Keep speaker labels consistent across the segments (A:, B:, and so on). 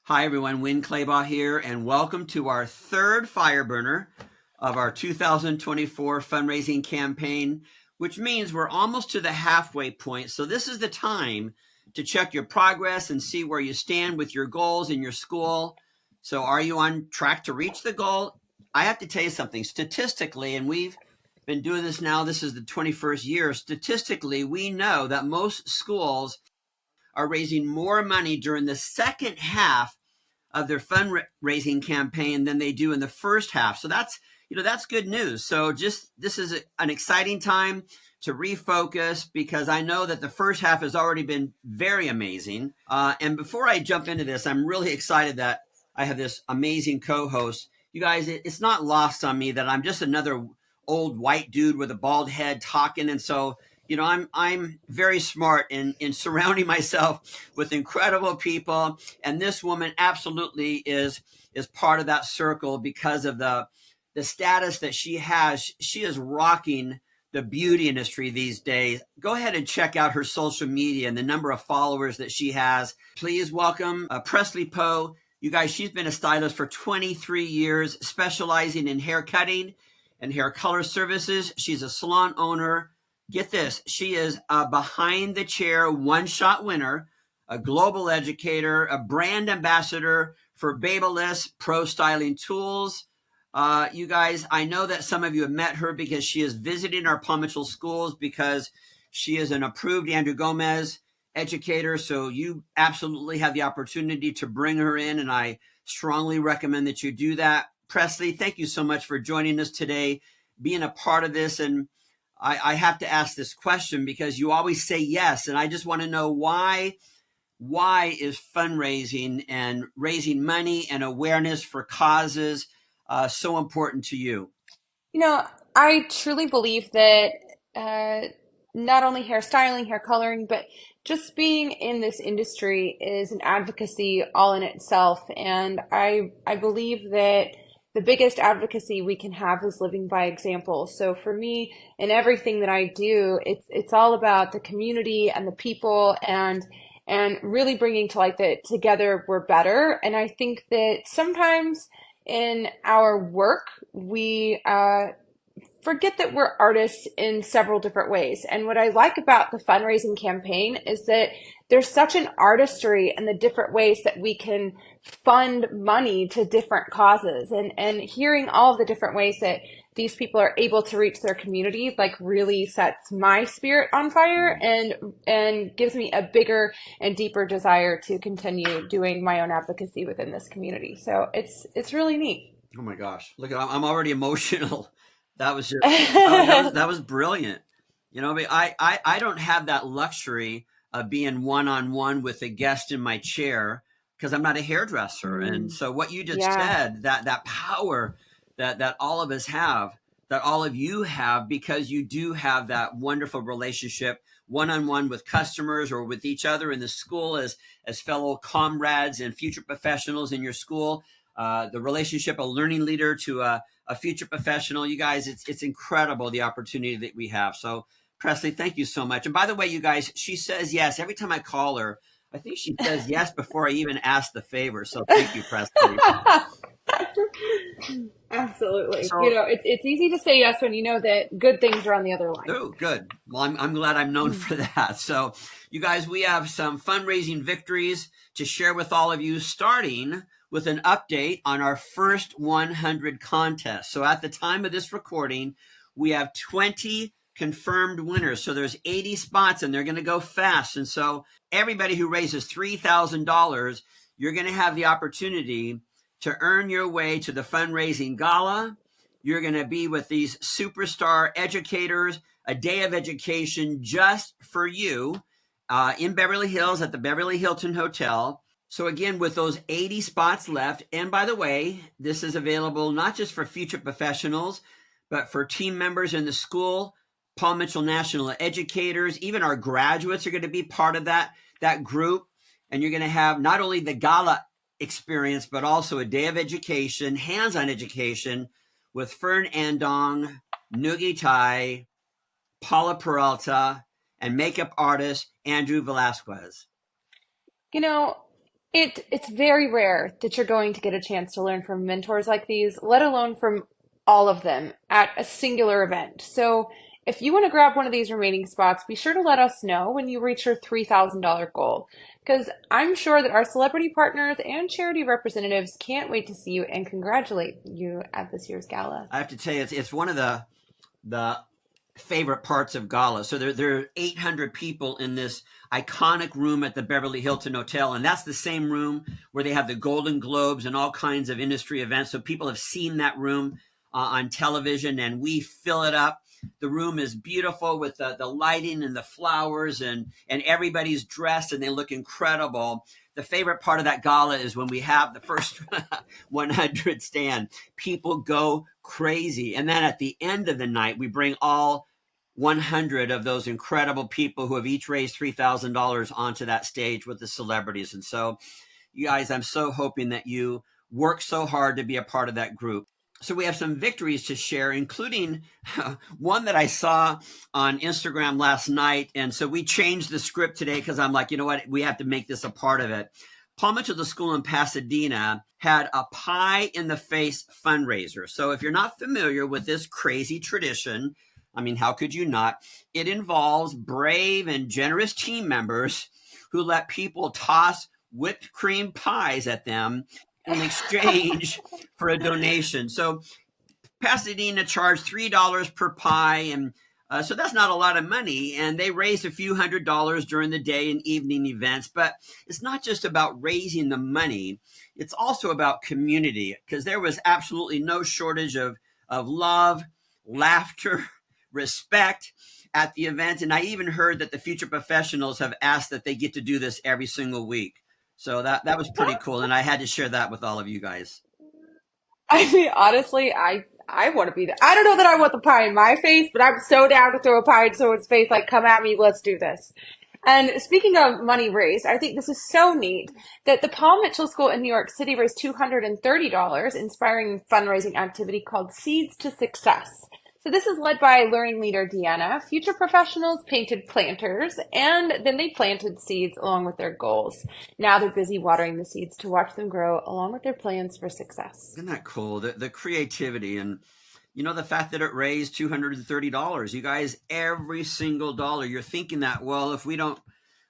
A: Hi everyone, Win Claybaugh here, and welcome to our third Fireburner of our 2024 fundraising campaign, which means we're almost to the halfway point. So this is the time to check your progress and see where you stand with your goals in your school. So are you on track to reach the goal? I have to tell you something. Statistically, and we've been doing this now, this is the 21st year. Statistically, we know that most schools are raising more money during the second half of their fundraising campaign than they do in the first half. So that's good news. So this is an exciting time to refocus because I know that the first half has already been very amazing. And before I jump into this, I'm really excited that I have this amazing co-host. You guys, it's not lost on me that I'm just another old white dude with a bald head talking. And so I'm very smart in surrounding myself with incredible people, and this woman absolutely is part of that circle because of the status that she has. She is rocking the beauty industry these days. Go ahead and check out her social media and the number of followers that she has. Please welcome Presley Poe. You guys, she's been a stylist for 23 years, specializing in hair cutting and hair color services. She's a salon owner. Get this, she is a behind the chair one-shot winner, a global educator, a brand ambassador for Babyliss Pro Styling Tools. You guys, I know that some of you have met her because she is visiting our Palm Mitchell schools because she is an approved Andrew Gomez educator. So you absolutely have the opportunity to bring her in, and I strongly recommend that you do that. Presley, thank you so much for joining us today, being a part of this. And I have to ask this question because you always say yes, and I just want to know why is fundraising and raising money and awareness for causes so important to you?
B: You know, I truly believe that uh, not only hair styling, hair coloring, but just being in this industry is an advocacy all in itself. And I believe that the biggest advocacy we can have is living by example. So for me, in everything that I do, it's all about the community and the people and really bringing to light that together we're better. And I think that sometimes in our work, we forget that we're artists in several different ways. And what I like about the fundraising campaign is that there's such an artistry in the different ways that we can fund money to different causes. And hearing all of the different ways that these people are able to reach their community like really sets my spirit on fire and gives me a bigger and deeper desire to continue doing my own advocacy within this community. So it's really neat.
A: Oh my gosh, look, I'm already emotional. That was just that was brilliant. I don't have that luxury of being one on one with a guest in my chair because I'm not a hairdresser. And
B: Mm,
A: so what you just
B: yeah.
A: said, that power that all of us have, that all of you have, because you do have that wonderful relationship one on one with customers or with each other in the school as fellow comrades and future professionals in your school. The relationship, a learning leader to a future professional. You guys, it's incredible the opportunity that we have. So Presley, thank you so much. And by the way, you guys, she says yes every time I call her. I think she says yes before I even ask the favor. So thank you, Presley.
B: Absolutely. You
A: So,
B: know, it's easy to say yes when you know that good things are on the other line.
A: oh, good. Well, I'm glad I'm known for that. So, you guys, we have some fundraising victories to share with all of you, starting with an update on our first 100 contest. So, at the time of this recording, we have 20 confirmed winners. So, there's 80 spots, and they're going to go fast. And so, everybody who raises $3,000, you're going to have the opportunity to earn your way to the fundraising gala. You're going to be with these superstar educators, a day of education just for you in Beverly Hills at the Beverly Hilton Hotel. So again, with those 80 spots left, and by the way, this is available not just for future professionals, but for team members in the school, Paul Mitchell National Educators, even our graduates are going to be part of that group. And you're going to have not only the gala experience, but also a day of education, hands-on education with Fern Andong, Nugi Tai, Paula Peralta, and makeup artist Andrew Velasquez.
B: You know, It's very rare that you're going to get a chance to learn from mentors like these, let alone from all of them at a singular event. So if you want to grab one of these remaining spots, be sure to let us know when you reach your $3,000 goal, because I'm sure that our celebrity partners and charity representatives can't wait to see you and congratulate you at this year's gala.
A: I have to tell you, it's one of the favorite parts of gala. So there are 800 people in this iconic room at the Beverly Hilton Hotel, and that's the same room where they have the Golden Globes and all kinds of industry events. So people have seen that room on television, and we fill it up. The room is beautiful with the lighting and the flowers, and everybody's dressed and they look incredible. The favorite part of that gala is when we have the first 100 stand. People go crazy. And then at the end of the night, we bring all 100 of those incredible people who have each raised $3,000 onto that stage with the celebrities. And so, you guys, I'm so hoping that you work so hard to be a part of that group. So we have some victories to share, including one that I saw on Instagram last night. And so we changed the script today because I'm like, you know what? We have to make this a part of it. Palma to the School in Pasadena had a pie in the face fundraiser. So if you're not familiar with this crazy tradition, I mean, how could you not? It involves brave and generous team members who let people toss whipped cream pies at them in exchange for a donation. So Pasadena charged $3 per pie, and so that's not a lot of money. And they raised a few $100s during the day and evening events. But it's not just about raising the money; it's also about community, because there was absolutely no shortage of love, laughter, respect at the event. And I even heard that the future professionals have asked that they get to do this every single week. So that was pretty cool, and I had to share that with all of you guys.
B: I mean, honestly, I want to be there. I don't know that I want the pie in my face, but I'm so down to throw a pie in someone's face. Like, come at me, let's do this. And speaking of money raised, I think this is so neat that the Paul Mitchell School in New York City raised $230, inspiring fundraising activity called Seeds to Success. So this is led by learning leader Deanna. Future professionals painted planters, and then they planted seeds along with their goals. Now they're busy watering the seeds to watch them grow along with their plans for success.
A: Isn't that cool? The creativity and the fact that it raised $230. You guys, every single dollar, you're thinking that, well, if we don't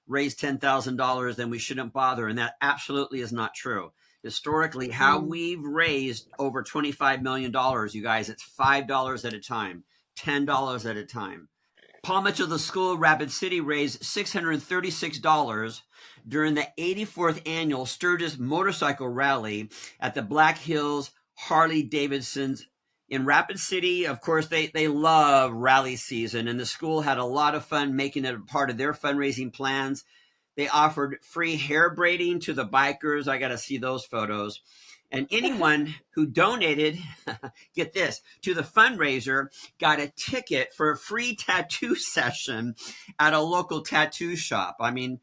A: raise $10,000, then we shouldn't bother. And that absolutely is not true. Historically, how
B: Mm.
A: we've raised over $25 million, you guys, it's $5 at a time, $10 at a time. Palm Mitchell, the school, Rapid City, raised $636 during the 84th annual Sturgis Motorcycle Rally at the Black Hills Harley Davidson's in Rapid City. Of course, they love rally season, and the school had a lot of fun making it a part of their fundraising plans. They offered free hair braiding to the bikers. I got to see those photos. And anyone who donated, get this, to the fundraiser got a ticket for a free tattoo session at a local tattoo shop. I mean,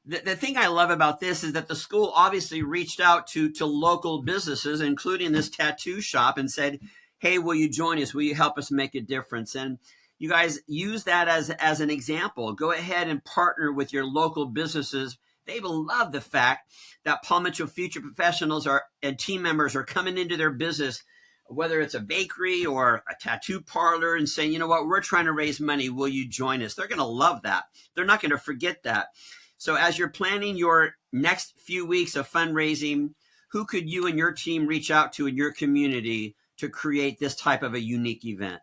A: the thing I love about this is that the school obviously reached out to local businesses, including this tattoo shop, and said, hey, will you join us? Will you help us make a difference? And you guys use that as an example. Go ahead and partner with your local businesses. They will love the fact that Paul Mitchell future professionals and team members are coming into their business, whether it's a bakery or a tattoo parlor, and saying, you know what, we're trying to raise money. Will you join us? They're going to love that. They're not going to forget that. So as you're planning your next few weeks of fundraising, who could you and your team reach out to in your community to create this type of a unique event?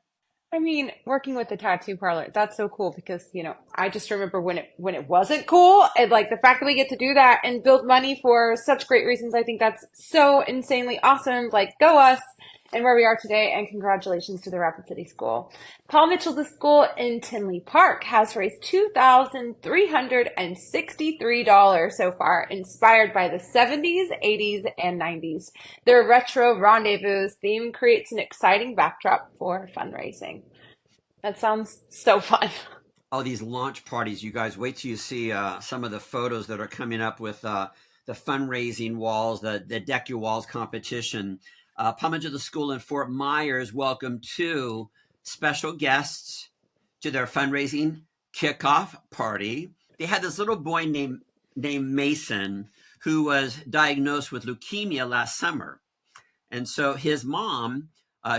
B: I mean, working with the tattoo parlor, that's so cool because, I just remember when it wasn't cool, and like the fact that we get to do that and build money for such great reasons, I think that's so insanely awesome. Like, go us and where we are today, and congratulations to the Rapid City School. Paul Mitchell, the school in Tinley Park, has raised $2,363 so far, inspired by the 70s, 80s, and 90s. Their retro rendezvous theme creates an exciting backdrop for fundraising. That sounds so fun.
A: Oh, these launch parties, you guys, wait till you see some of the photos that are coming up with the fundraising walls, the Deck Your Walls competition. Plumage of the School in Fort Myers welcomed two special guests to their fundraising kickoff party. They had this little boy named Mason who was diagnosed with leukemia last summer. And so his mom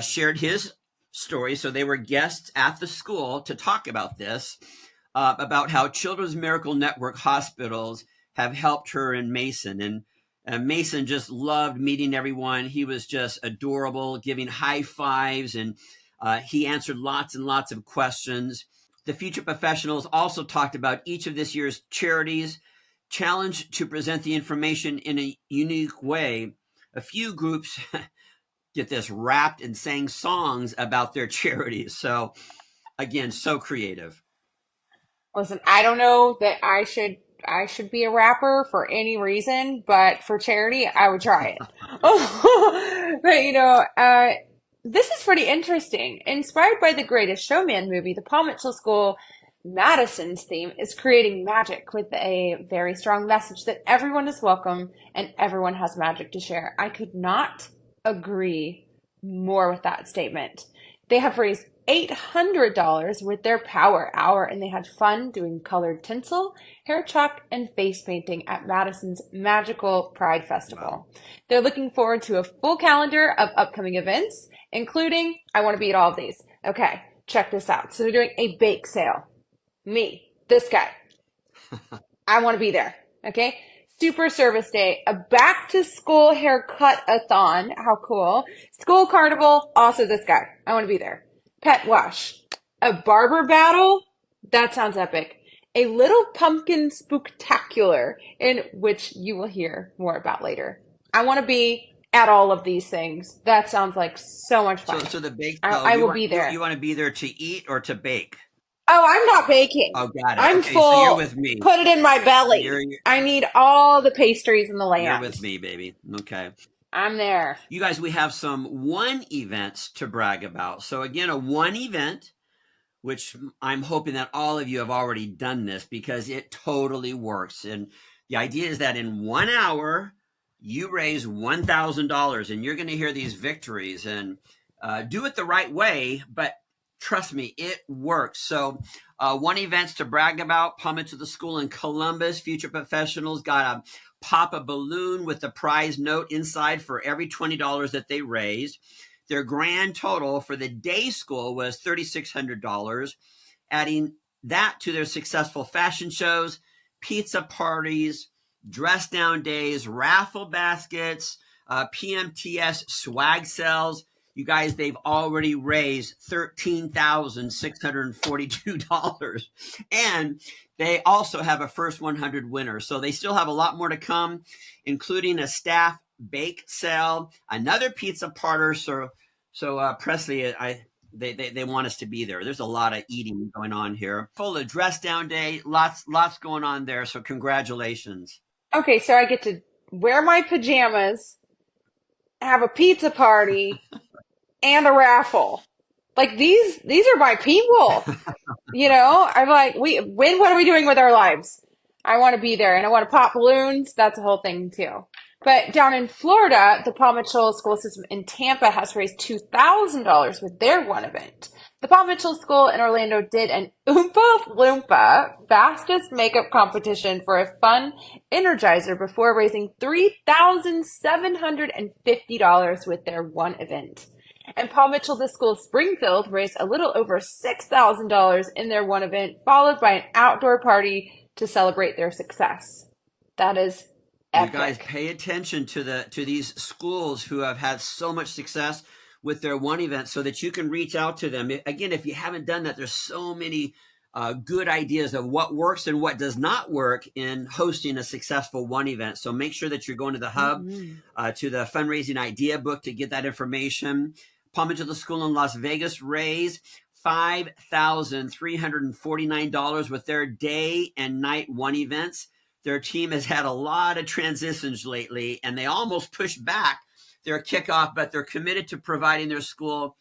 A: shared his story. So they were guests at the school to talk about this, about how Children's Miracle Network hospitals have helped her and Mason. And Mason just loved meeting everyone. He was just adorable, giving high fives, and he answered lots and lots of questions. The future professionals also talked about each of this year's charities, challenged to present the information in a unique way. A few groups, get this, rapped and sang songs about their charities. So again, so creative.
B: Listen, I don't know that I should be a rapper for any reason, but for charity, I would try it. But this is pretty interesting. Inspired by the Greatest Showman movie, the Paul Mitchell School Madison's theme is creating magic with a very strong message that everyone is welcome and everyone has magic to share. I could not agree more with that statement. They have raised $800 with their Power Hour, and they had fun doing colored tinsel, hair chalk, and face painting at Madison's magical Pride
A: Wow.
B: Festival. They're looking forward to a full calendar of upcoming events, including, I want to be at all of these. Okay, check this out. So they're doing a bake sale. Me, this guy. I want to be there. Okay. Super Service Day, a back to school haircut-a-thon. How cool. School Carnival, also this guy. I want to be there. Pet Wash, a barber battle. That sounds epic. A Little Pumpkin Spooktacular, in which you will hear more about later. I want to be at all of these things. That sounds like so much
A: So,
B: fun.
A: so the bake.
B: I,
A: Oh,
B: I will be
A: you
B: there.
A: want to be there to eat or to bake?
B: Oh, I'm not baking.
A: Oh, got it.
B: I'm
A: Okay, so you're
B: full.
A: with me.
B: Put it in my
A: You're
B: belly. I need all the pastries in the
A: you're
B: land.
A: with me, baby. Okay.
B: I'm there.
A: You guys, we have some one events to brag about. So again, a one event, which I'm hoping that all of you have already done this because it totally works. And the idea is that in 1 hour, you raise $1,000 and you're going to hear these victories and do it the right way. But trust me, it works. So, one events to brag about, Pummel to the School in Columbus. Future professionals got a pop a balloon with the prize note inside for every $20 that they raised. Their grand total for the day school was $3,600, adding that to their successful fashion shows, pizza parties, dress down days, raffle baskets, PMTS swag sales. You guys, they've already raised $13,642. And they also have a first 100 winner. So they still have a lot more to come, including a staff bake sale, another pizza parlor. So Presley, they want us to be there. There's a lot of eating going on here. Full of dress down day, lots going on there. So congratulations.
B: Okay, so I get to wear my pajamas, have a pizza party, and a raffle. Like these are my people. I'm like, what are we doing with our lives? I want to be there and I want to pop balloons. That's a whole thing too. But down in Florida, the Paul Mitchell School System in Tampa has raised $2,000 with their one event. The Paul Mitchell School in Orlando did an Oompa Loompa fastest makeup competition for a fun energizer before raising $3,750 with their one event. And Paul Mitchell, the school of Springfield, raised a little over $6,000 in their one event, followed by an outdoor party to celebrate their success. That is
A: You guys
B: epic.
A: pay attention to these schools who have had so much success with their one event so that you can reach out to them. Again, if you haven't done that, there's so many good ideas of what works and what does not work in hosting a successful one event. So make sure that you're going to the hub,
B: Mm-hmm.
A: to the fundraising idea book to get that information. Palm to the School in Las Vegas raised $5,349 with their day and night one events. Their team has had a lot of transitions lately, and they almost pushed back their kickoff, but they're committed to providing their school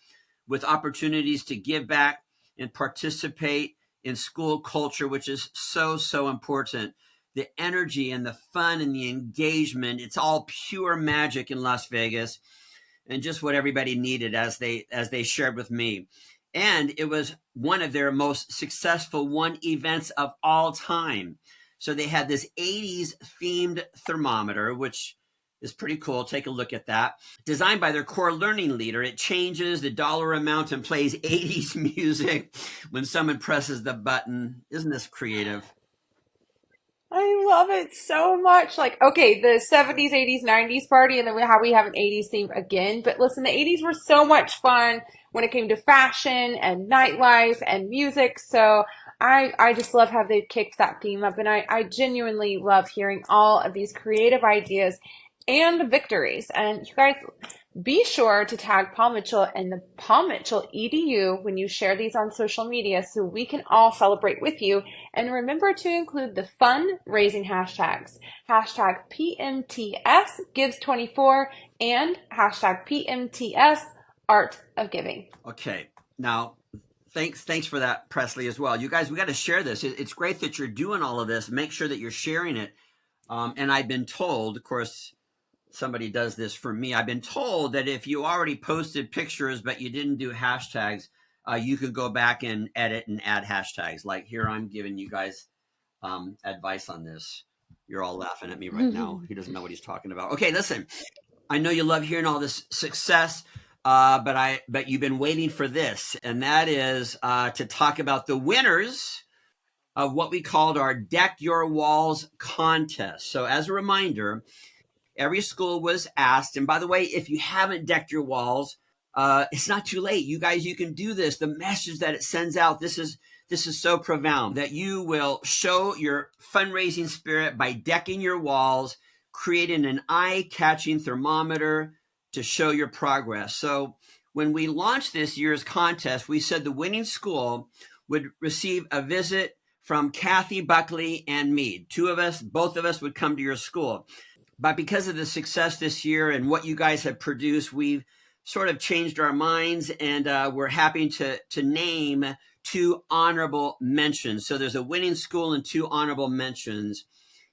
A: with opportunities to give back and participate in school culture, which is so important. The energy and the fun and the engagement, it's all pure magic in Las Vegas, and just what everybody needed, as they shared with me. And it was one of their most successful one events of all time. So they had this 80s themed thermometer, which is pretty cool. Take a look at that. Designed by their core learning leader, it changes the dollar amount and plays 80s music when someone presses the button. Isn't this creative?
B: I love it so much. Like, okay, the 70s, 80s, 90s party, and then how we have an 80s theme again. But listen, the 80s were so much fun when it came to fashion and nightlife and music. So I just love how they've kicked that theme up. And I genuinely love hearing all of these creative ideas and the victories. And you guys, be sure to tag Paul Mitchell and the Paul Mitchell EDU when you share these on social media so we can all celebrate with you. And remember to include the fun raising hashtags. Hashtag PMTS Gives 24 and hashtag PMTS Art of Giving.
A: Okay. Now, thanks for that, Presley, as well. You guys, we got to share this. It's great that you're doing all of this. Make sure that you're sharing it. And I've been told, of course, somebody does this for me. I've been told that if you already posted pictures but you didn't do hashtags, you could go back and edit and add hashtags. Like here, I'm giving you guys advice on this. You're all laughing at me right now. He doesn't know what he's talking about. Okay, listen. I know you love hearing all this success, but you've been waiting for this, and that is to talk about the winners of what we called our Deck Your Walls contest. So as a reminder, every school was asked, and by the way, if you haven't decked your walls, it's not too late. You guys, you can do this. The message that it sends out, this is so profound, that you will show your fundraising spirit by decking your walls, creating an eye-catching thermometer to show your progress. So when we launched this year's contest, we said the winning school would receive a visit from Kathy Buckley and me. Both of us would come to your school. But because of the success this year and what you guys have produced, we've sort of changed our minds, and we're happy to name 2 honorable mentions. So there's a winning school and 2 honorable mentions,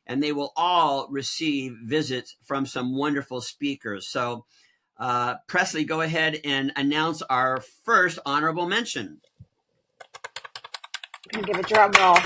A: and they will all receive visits from some wonderful speakers. So Presley, go ahead and announce our first honorable mention.
B: I'm gonna give a drum roll.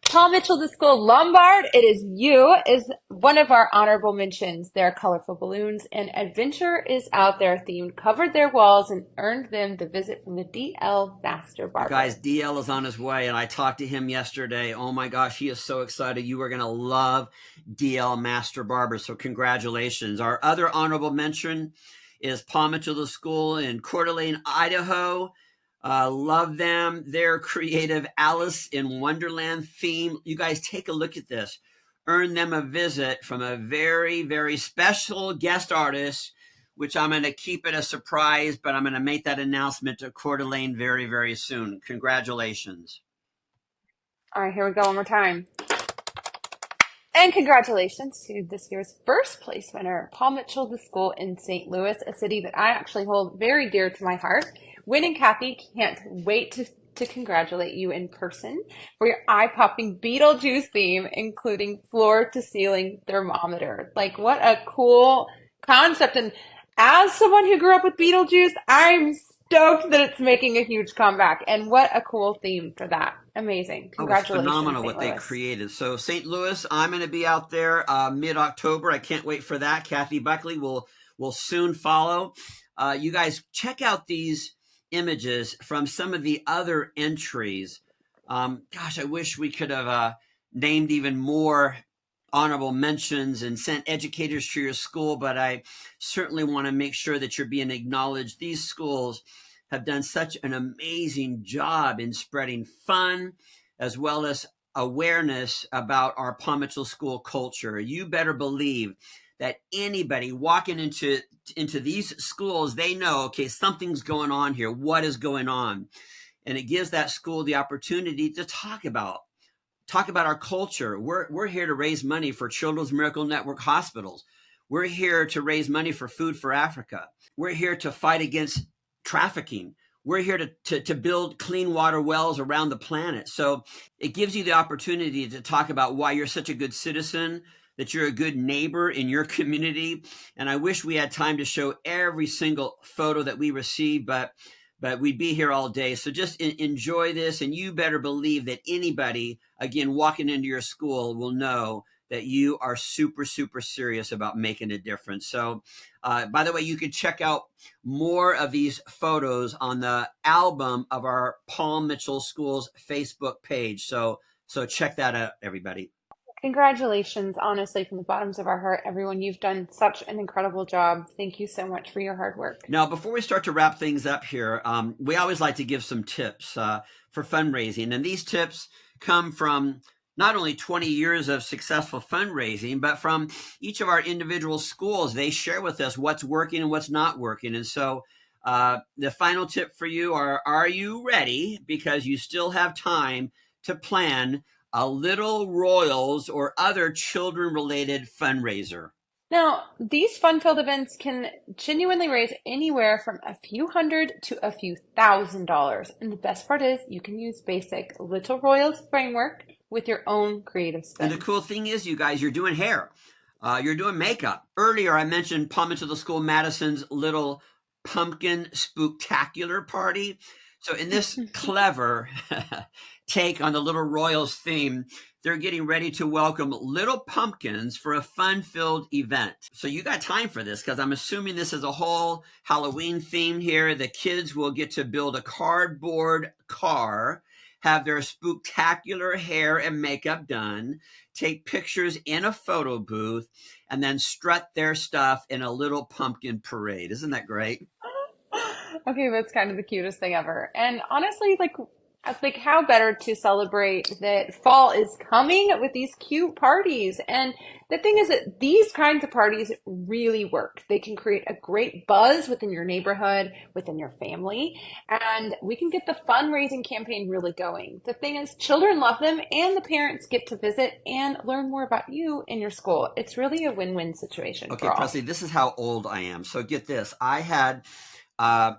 B: Paul Mitchell, the school Lombard, it is you, is one of our honorable mentions. Their colorful balloons and adventure is out there themed, covered their walls, and earned them the visit from the DL Master Barber.
A: Guys, DL is on his way, and I talked to him yesterday. Oh my gosh, he is so excited. You are going to love DL Master Barber, so congratulations. Our other honorable mention is Paul Mitchell, the school in Coeur d'Alene, Idaho. Love them. Their creative Alice in Wonderland theme. You guys take a look at this. Earn them a visit from a very, very special guest artist, which I'm going to keep it a surprise, but I'm going to make that announcement to Coeur d'Alene very, very soon. Congratulations.
B: All right, here we go one more time. And congratulations to this year's first place winner, Paul Mitchell, the school in St. Louis, a city that I actually hold very dear to my heart. Wynn and Kathy can't wait to congratulate you in person for your eye-popping Beetlejuice theme, including floor-to-ceiling thermometer. Like, what a cool concept. And as someone who grew up with Beetlejuice, I'm stoked that it's making a huge comeback. And what a cool theme for that. Amazing. Congratulations,
A: it's phenomenal
B: St.
A: what
B: Louis.
A: they created. So St. Louis, I'm going to be out there mid-October. I can't wait for that. Kathy Buckley will soon follow. You guys check out these images from some of the other entries. Gosh, I wish we could have named even more honorable mentions and sent educators to your school, but I certainly want to make sure that you're being acknowledged. These schools have done such an amazing job in spreading fun as well as awareness about our Paul Mitchell school culture. You better believe that anybody walking into these schools, they know, okay, something's going on here. What is going on? And it gives that school the opportunity to talk about our culture. We're here to raise money for Children's Miracle Network hospitals. We're here to raise money for Food for Africa. We're here to fight against trafficking. We're here to build clean water wells around the planet. So it gives you the opportunity to talk about why you're such a good citizen, that you're a good neighbor in your community. And I wish we had time to show every single photo that we received, but but we'd be here all day. So just enjoy this, and you better believe that anybody, again, walking into your school will know that you are super, super serious about making a difference. So, by the way, you can check out more of these photos on the album of our Paul Mitchell Schools Facebook page. So check that out, everybody.
B: Congratulations, honestly, from the bottoms of our heart, everyone. You've done such an incredible job. Thank you so much for your hard work.
A: Now, before we start to wrap things up here, we always like to give some tips for fundraising. And these tips come from not only 20 years of successful fundraising, but from each of our individual schools. They share with us what's working and what's not working. And so the final tip for you are you ready? Because you still have time to plan a Little Royals or other children-related fundraiser.
B: Now, these fun-filled events can genuinely raise anywhere from a few hundred to a few $1,000s. And the best part is you can use basic Little Royals framework with your own creative
A: And the
B: spin.
A: cool thing is, you guys, you're doing hair. You're doing makeup. Earlier, I mentioned Palm into the School Madison's little pumpkin spooktacular party. So, in this clever take on the Little Royals theme, they're getting ready to welcome little pumpkins for a fun-filled event. So, you got time for this because I'm assuming this is a whole Halloween theme here. The kids will get to build a cardboard car, have their spooktacular hair and makeup done, take pictures in a photo booth, and then strut their stuff in a little pumpkin parade. Isn't that great?
B: Okay, that's kind of the cutest thing ever. And honestly, like how better to celebrate that fall is coming with these cute parties. And the thing is that these kinds of parties really work. They can create a great buzz within your neighborhood, within your family, and we can get the fundraising campaign really going. The thing is, children love them, and the parents get to visit and learn more about you and your school. It's really a win-win situation
A: Okay,
B: for all.
A: Presley, this is how old I am. So get this. I had uh,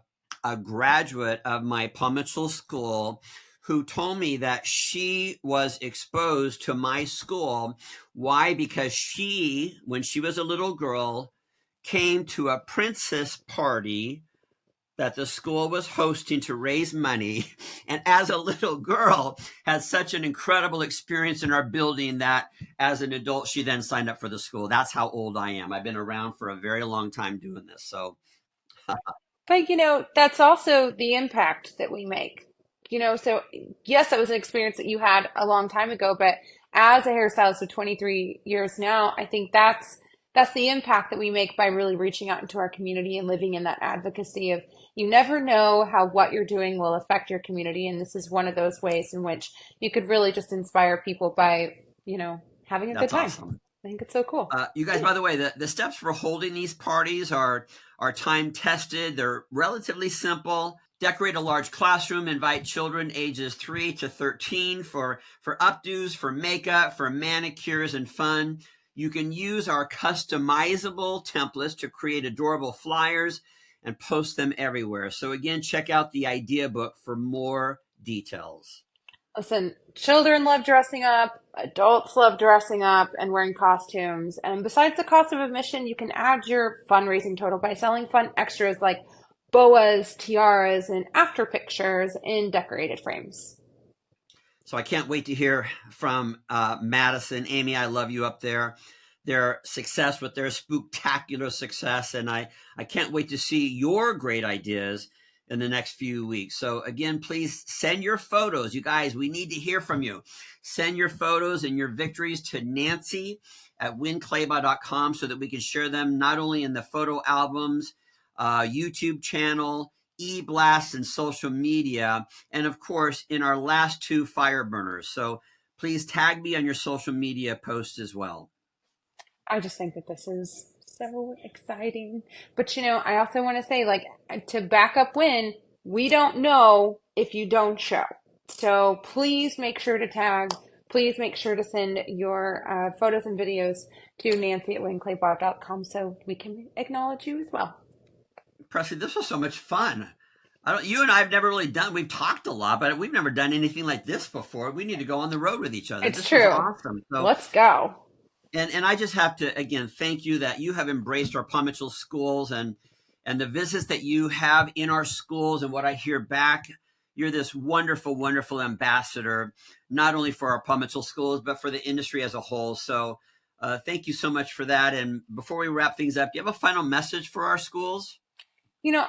A: a graduate of my Palm Mitchell school who told me that she was exposed to my school. Why? Because she, when she was a little girl, came to a princess party that the school was hosting to raise money, and as a little girl had such an incredible experience in our building that as an adult she then signed up for the school. That's how old I am. I've been around for a very long time doing this. So
B: But that's also the impact that we make. So yes, that was an experience that you had a long time ago, but as a hairstylist of 23 years now, I think that's the impact that we make by really reaching out into our community and living in that advocacy of you never know how what you're doing will affect your community. And this is one of those ways in which you could really just inspire people by, having a good
A: that's
B: time.
A: awesome.
B: I think it's so cool.
A: You guys, by the way, the steps for holding these parties are time tested. They're relatively simple. Decorate a large classroom. Invite children ages 3 to 13 for updos, for makeup, for manicures, and fun. You can use our customizable templates to create adorable flyers and post them everywhere. So again, check out the idea book for more details.
B: Listen, children love dressing up, adults love dressing up and wearing costumes. And besides the cost of admission, you can add your fundraising total by selling fun extras like boas, tiaras, and after pictures in decorated frames.
A: So I can't wait to hear from Madison. Amy, I love you up there. Their success with their spooktacular success. And I can't wait to see your great ideas in the next few weeks. So again, please send your photos. You guys, we need to hear from you. Send your photos and your victories to Nancy at winclayba.com so that we can share them not only in the photo albums, YouTube channel, e-blasts, and social media, and of course in our last two fire burners. So please tag me on your social media posts as well.
B: I just think that this is so exciting. But I also want to say, like, to back up Win, we don't know if you don't show. So please make sure to tag. Please make sure to send your photos and videos to Nancy at winclaybob.com so we can acknowledge you as well.
A: Presley, this was so much fun. You and I have never really done, we've talked a lot, but we've never done anything like this before. We need to go on the road with each other.
B: It's
A: This was
B: true.
A: awesome. So,
B: Let's go.
A: and I just have to, again, thank you that you have embraced our Palm Mitchell schools, and and the visits that you have in our schools and what I hear back. You're this wonderful, wonderful ambassador, not only for our Paul Mitchell schools, but for the industry as a whole. So thank you so much for that. And before we wrap things up, do you have a final message for our schools?
B: You know,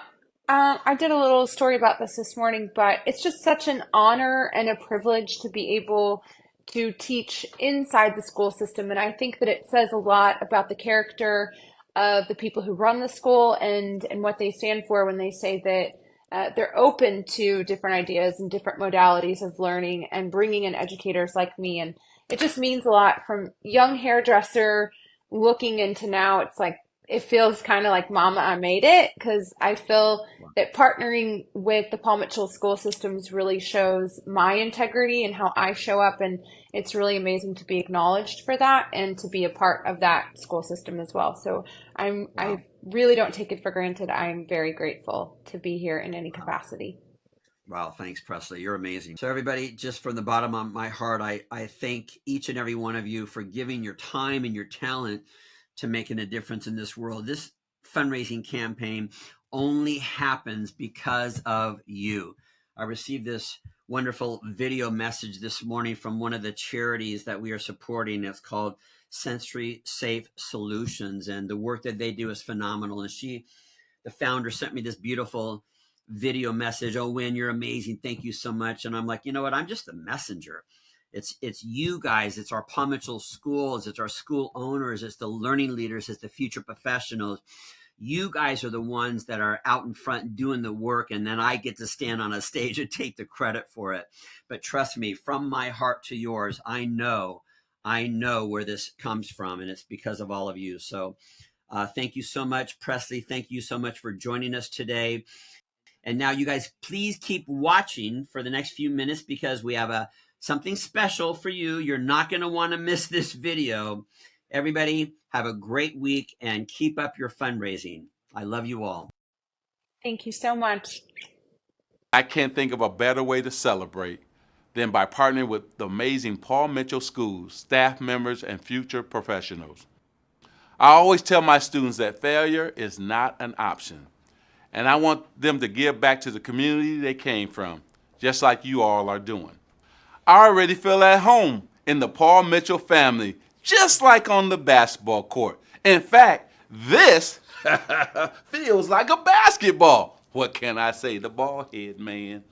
B: I did a little story about this morning, but it's just such an honor and a privilege to be able to teach inside the school system. And I think that it says a lot about the character of the people who run the school and what they stand for when they say that they're open to different ideas and different modalities of learning and bringing in educators like me. And it just means a lot from young hairdresser looking into now. It's like, it feels kind of like mama, I made it, because I feel that partnering with the Paul Mitchell school systems really shows my integrity and how I show up. And it's really amazing to be acknowledged for that and to be a part of that school system as well. So I
A: Wow.
B: really don't take it for granted. I'm very grateful to be here in any capacity.
A: Wow, thanks, Presley. You're amazing. So, everybody, just from the bottom of my heart, I thank each and every one of you for giving your time and your talent to making a difference in this world. This fundraising campaign only happens because of you. I received this wonderful video message this morning from one of the charities that we are supporting. It's called Sensory Safe Solutions, and the work that they do is phenomenal. And the founder, sent me this beautiful video message. Oh, Win, you're amazing. Thank you so much. And I'm like, you know what? I'm just the messenger. It's you guys. It's our Paul Mitchell schools. It's our school owners. It's the learning leaders. It's the future professionals. You guys are the ones that are out in front doing the work, and then I get to stand on a stage and take the credit for it. But trust me, from my heart to yours, I know where this comes from, and it's because of all of you. So thank you so much, Presley. Thank you so much for joining us today. And now you guys, please keep watching for the next few minutes because we have something special for you. You're not going to want to miss this video. Everybody, have a great week and keep up your fundraising. I love you all.
B: Thank you so much.
C: I can't think of a better way to celebrate than by partnering with the amazing Paul Mitchell schools, staff members, and future professionals. I always tell my students that failure is not an option, and I want them to give back to the community they came from, just like you all are doing. I already feel at home in the Paul Mitchell family, just like on the basketball court. In fact, this feels like a basketball. What can I say? The ball head man.